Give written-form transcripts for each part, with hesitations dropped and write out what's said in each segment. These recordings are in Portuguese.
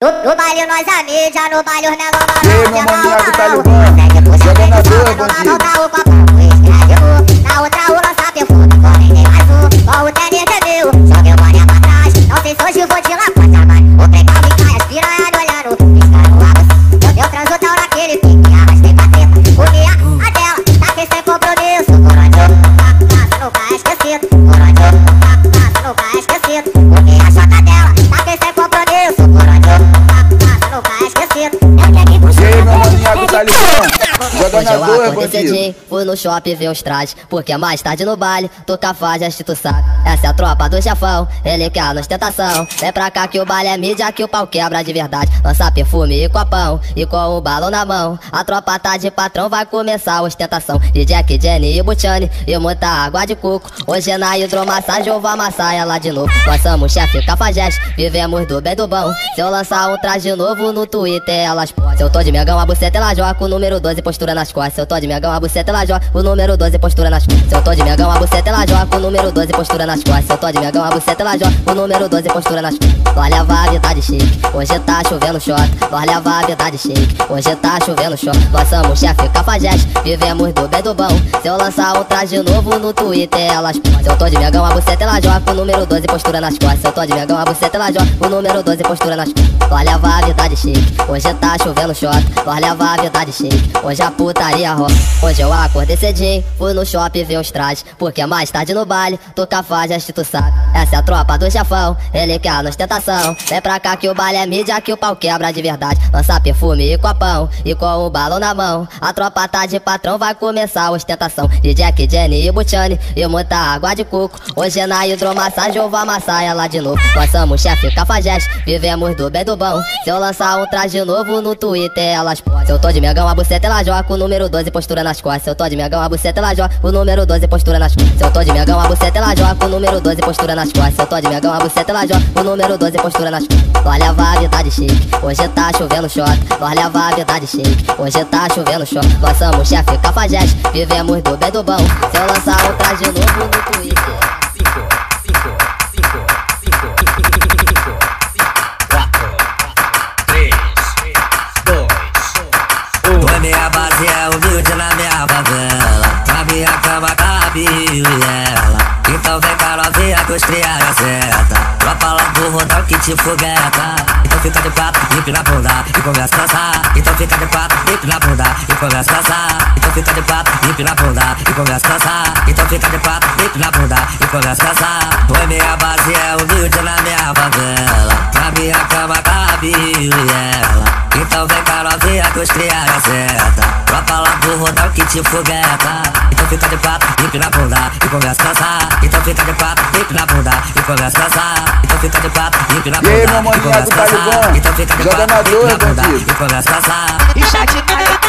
No baile nós a mídia, no baile os negão E aí, meu maníaco Talibã, joga na dor, bandido. Na outra o lança perfume, porém nem mais um. Ó o tênis review, joga o boné pra trás. Não sei se hoje vou te lavar, mas o trem calma e cai, as piranha olhando, piscando a você. Eu transo tal naquele pique, arrastei pra treta. Comi a dela, taquei sem compromisso. Coronel, passa, nunca esquecido. Coronel, passa, nunca esquecido. Comi a chota dela, taquei sem compromisso. Coronel, passa, nunca esquecido. E aí, meu maníaco Talibã, joga na dor, bandido. Fui no shopping ver os trajes, porque mais tarde no baile tu cafajeste, tu sabe. Essa é a tropa do chefão, ele quer a ostentação. Vem pra cá que o baile é mídia, que o pau quebra de verdade. Lança perfume e copão, e com o balão na mão. A tropa tá de patrão, vai começar a ostentação. De Jack, Jenny e Buchani, e muita água de coco. Hoje na hidromassagem eu vou amassar ela de novo. Nós somos chefe cafajeste, vivemos do bem e do bom. Se eu lançar um traje novo no Twitter, elas podem. Se eu tô de megão, a buceta ela joga, o número 12 postura nas costas. Se eu tô de megão, a buceta ela joga, o número 12 postura nas costas. Se eu tô de megão, a buceta ela joga, o número 12 postura nas costas. Se eu tô de megão, a buceta ela joga, o número 12 postura nas costas. Nós leva a vida de chique, hoje tá chovendo shot. Nós leva a vida de chique, hoje tá chovendo shot. Nós somos chefe cafajeste, vivemos do bem e do bom. Se eu lançar um traje novo no Twitter, elas podem. Se eu tô de megão, a buceta ela joga, o número 12 postura nas costas. Se eu tô de megão, a buceta ela joga, o número 12 postura nas costas. Nós leva a vida de chique, hoje tá chovendo shot. Nós leva a vida de chique, hoje a putaria rola. Hoje eu acordei cedinho, fui no shopping ver os trajes, porque mais tarde no baile tu cafajeste, tu sabe. Essa é a tropa do chefão, ele quer a ostentação. Vem pra cá que o baile é mídia, que o pau quebra de verdade. Lança perfume e copão, e com o balão na mão. A tropa tá de patrão, vai começar a ostentação. De Jack, Jenny e Buchani, e muita água de coco. Hoje na hidromassagem eu vou amassar ela de novo. Nós somos chefe cafajeste, vivemos do bem e do bom. Se eu lançar um traje novo no Twitter, elas podem. Se eu tô de megão, a buceta ela joga, o número 12 postura nas costas. Se eu tô de megão, a buceta ela joga, o número 12 postura nas costas. Se eu tô de megão, a buceta ela joga, o número 12 postura nas costas. Se eu tô de megão, a buceta ela joga, o número 12 postura nas costas. Nós leva a vida de chique, hoje tá chovendo shot. Nós leva a vida de chique, hoje tá chovendo shot. Nós somos chefe cafajeste, vivemos do bem e do bom. Se eu lançar um traje novo no Twitter. 5, 4, 3, 2, 1. Minha base é humilde na minha favela. Na minha cama cabe eu e ela. Então vem com a novinha que os cria acerta. Tropa lá do rodão que te fogueta. Então fica de quatro, empina a bunda e começa a dançar. Então fica de quatro, empina a bunda e começa a dançar. Então fica de quatro, empina a bunda e começa a dançar. Então fica de quatro, empina a bunda e começa a dançar. Oi, minha base é humilde na minha favela. Na minha cama cabe eu e ela. Então vem com a novinha que os cria acerta. Tropa lá do rodão que te fogueta. Então fica de quatro, empina a bunda e começa a dançar. Então fica de quatro, empina a bunda e começa a dançar. Então fica de quatro, empina a bunda e começa a dançar. Então fica de quatro, empina a bunda e começa a dançar. Ixa de malha,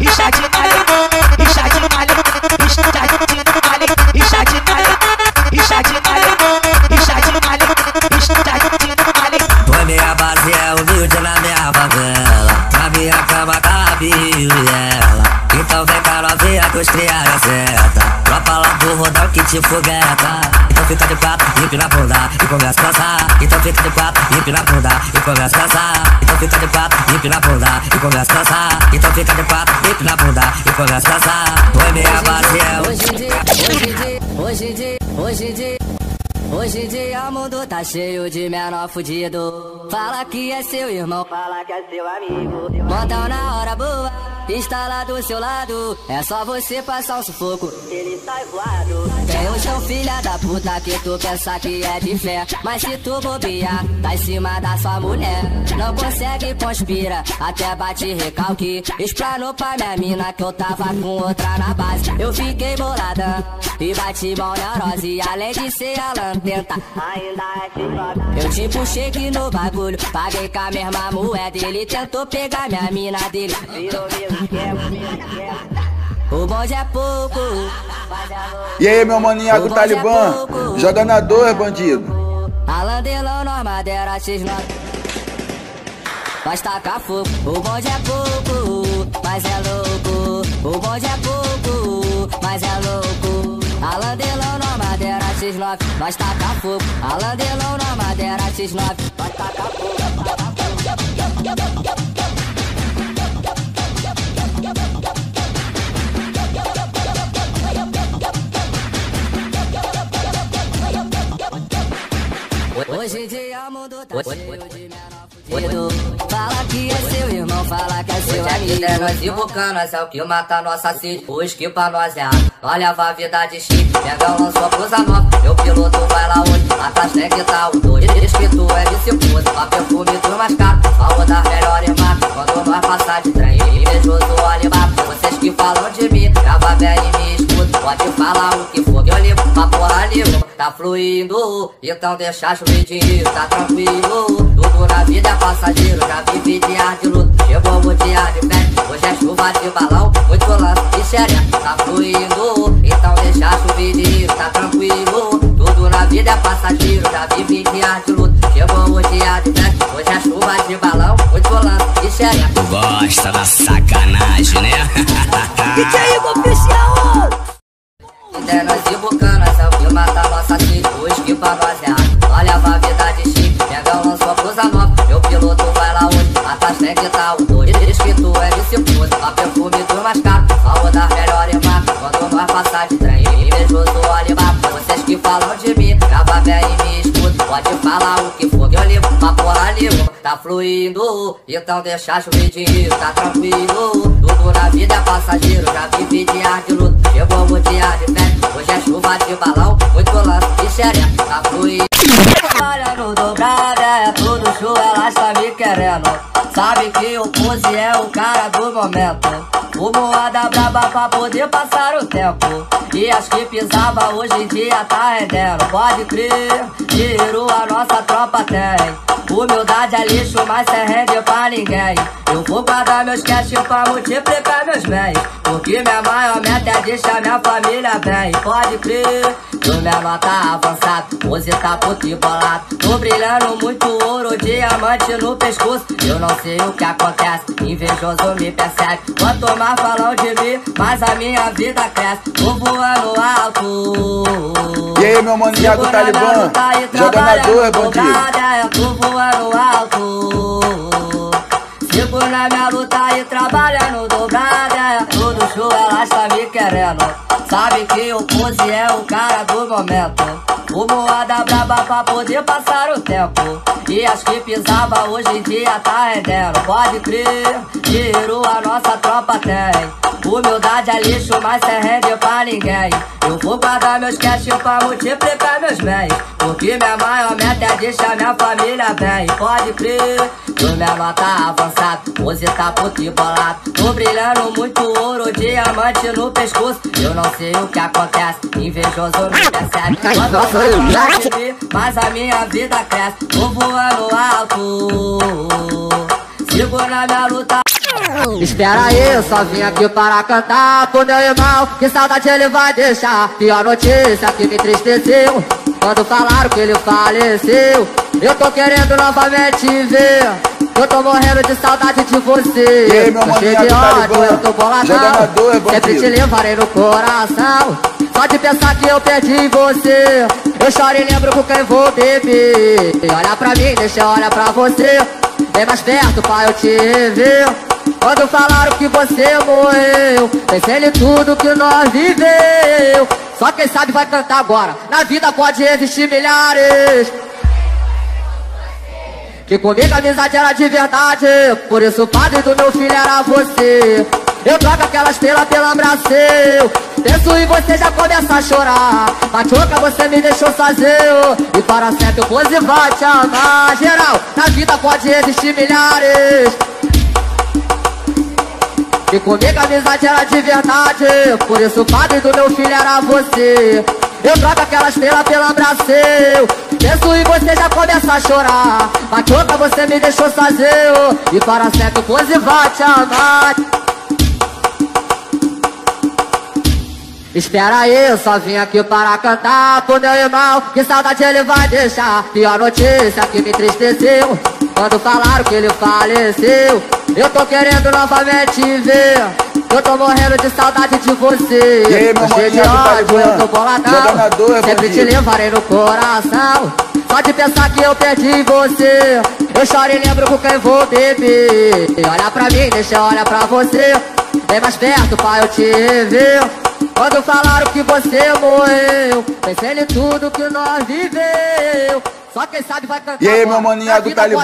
ixa de malha, ixa de malha, ixa de malha, ixa de malha, ixa de malha, ixa de malha, ixa de malha. Oi, minha base é humilde na minha favela. Na minha cama cabe eu e ela. Então vem com a novinha que os cria acerta. Tropa lá do rodão que te fogueta. Então fica de quatro, empina a bunda e começa a dançar. Então fica de quatro, empina a bunda e começa a dançar. Então fica de quatro, empina a bunda e começa a dançar. Então fica de quatro, empina a bunda e começa a dançar. Oi, minha base é Hoje em dia o mundo tá cheio de menor fudido. Fala que é seu irmão, fala que é seu amigo. Montão na hora boa, instala do seu lado. É só você passar um sufoco, ele sai voado. Tem um chão filha da puta que tu pensa que é de fé. Mas se tu bobear, tá em cima da sua mulher. Não consegue, conspira, até bate recalque. Explanou pra minha mina que eu tava com outra na base. Eu fiquei boladão e bati mão neurose. Além de ser alantenta, ainda é de. Eu te puxei aqui no bagulho, paguei com a mesma moeda. Ele tentou pegar minha mina dele, virou mesmo esquema. O bonde é pouco. E aí, meu maníaco Talibã, joga na dor, bandido. Alandelão, nós madeira, X9. Nós taca fogo. O bonde é pouco, mas é louco. O bonde é pouco, mas é louco. Alandelão, nós madeira, X9. Nós taca fogo. Alandelão, nós madeira, X9. Nós taca fogo. Fala que é seu irmão, fala que é seu amigo. É nós e Bucanas, é o que mata nossa sede. O esqui pra nós é água, nós leva a vida de chique. Pega o lançou cruza nova, meu piloto vai lá hoje. Atrás tem que tá o dois, diz que tu é vice-pose. Pra perfume tu mais caro, falou das melhores marcas. Quando nós passar de trem, invejoso olha embaixo. Vocês que falam de mim, grava bem e me escuta. Pode falar o que for, que eu ligo pra porra nenhuma. Tá fluindo, então deixa chuvidinho, tá tranquilo. Tudo na vida é passageiro, já vivi de ar de luto. Chegou o dia de festa, hoje é chuva de balão. Muito lance de xereca, tá fluindo, então deixa chuvidinho, tá tranquilo. Tudo na vida é passageiro, já vivi de ar de luto. Chegou o dia de festa, hoje é chuva de balão. Muito lance de xereca. Tu gosta da sacanagem, né? DJ Igor Oficial! É nós e Bucanas, é o que mata nossa sede. O esqui pra nós é água, olha a vida de chique. Pega o lançou cruza nova, meu piloto vai lá hoje. Atrás tem que tá o dois, diz que tu é vice-pose. Pra perfume tu mais caro, falou das melhores marcas. Quando nós passar de trem, invejoso olha embaixo. Vocês que falam de mim, grava bem e me escuta. Pode falar o que for, que eu ligo pra porra nenhuma. Tá fluindo, então deixa chuvidinho, tá tranquilo. Tudo na vida é passageiro, já vivi de ar de luto. Chegou o dia de festa, hoje é chuva de balão. Muito lance de xereca, tá fluindo. Trabalhando dobrada, é tudo show, elas tá me querendo. Sabe que o Pose é o cara do momento. O moada braba pra poder passar o tempo. E as que pisava hoje em dia tá rendendo. Pode crer, dinheiro a nossa tropa tem. Humildade é lixo, mas cê rende pra ninguém. Eu vou guardar meus cash pra multiplicar meus bens. Porque minha maior meta é deixar minha família bem. Pode crer, meu menor tá avançado, Pose tá puto e bolado. Tô brilhando muito ouro, diamante no pescoço. Eu não sei o que acontece, invejoso me persegue. Quanto mais falam de mim, mais a minha vida cresce. Tô voando alto. E aí, meu mano Iago Talibã, jogador, bandido. Tô voando alto. Sigo na minha luta e trabalhando dobrada. Todo show elas tá me querendo. Sabe que o Pose é o cara do momento. O moada braba pra poder passar o tempo. E as que pisava hoje em dia tá rendendo. Pode crer, dinheiro a nossa tropa tem. Humildade é lixo, mas cê rende pra ninguém. Eu vou guardar meus cash pra multiplicar meus bens. Porque minha maior meta é deixar minha família bem. Pode crer, meu menor tá avançado, Pose tá puto e bolado. Tô brilhando muito ouro, diamante no pescoço. Eu não sei o que acontece, invejoso me percebe. Mas a minha vida cresce. Tô voando alto. Sigo na minha luta. Espera aí, eu só vim aqui para cantar pro meu irmão. Que saudade ele vai deixar. Pior notícia que me entristeceu quando falaram que ele faleceu. Eu tô querendo novamente ver. Eu tô morrendo de saudade de você. E aí, meu tô cheio de ódio, eu tô boladão. Sempre te levarei no coração. Só de pensar que eu perdi você, eu choro e lembro com quem vou beber. Olha pra mim, deixa eu olhar pra você. Vem mais perto pra eu te ver. Quando falaram que você morreu, pensei em tudo que nós viveu. Só quem sabe vai cantar agora. Na vida pode existir milhares. Que comigo a amizade era de verdade. Por isso o padre do meu filho era você. Eu troco aquela estrela pela abraceu. Penso em você, já começa a chorar. Machuca, você me deixou sozinho. E para sempre o Pose vai te amar. Geral, na vida pode existir milhares. E comigo a amizade era de verdade. Por isso o padre do meu filho era você. Eu troco aquela estrela pela abraceu. Penso em você, já começa a chorar. Machuca, você me deixou sozinho. E para sempre o Pose vai te amar. Espera aí, eu só vim aqui para cantar pro meu irmão. Que saudade ele vai deixar. Pior notícia que me entristeceu quando falaram que ele faleceu. Eu tô querendo novamente ver. Eu tô morrendo de saudade de você. E aí, meu tô cheio de ódio, eu tô boladão. Sempre te levarei no coração. Só de pensar que eu perdi você, eu choro e lembro com quem vou beber. Olha pra mim, deixa eu olhar pra você. Vem mais perto pra eu te ver. Quando falaram que você morreu, pensei em tudo que nós viveu. Só quem sabe vai cantar. E aí, meu maninho, Iago Talibã,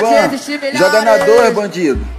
joga na 2, bandido.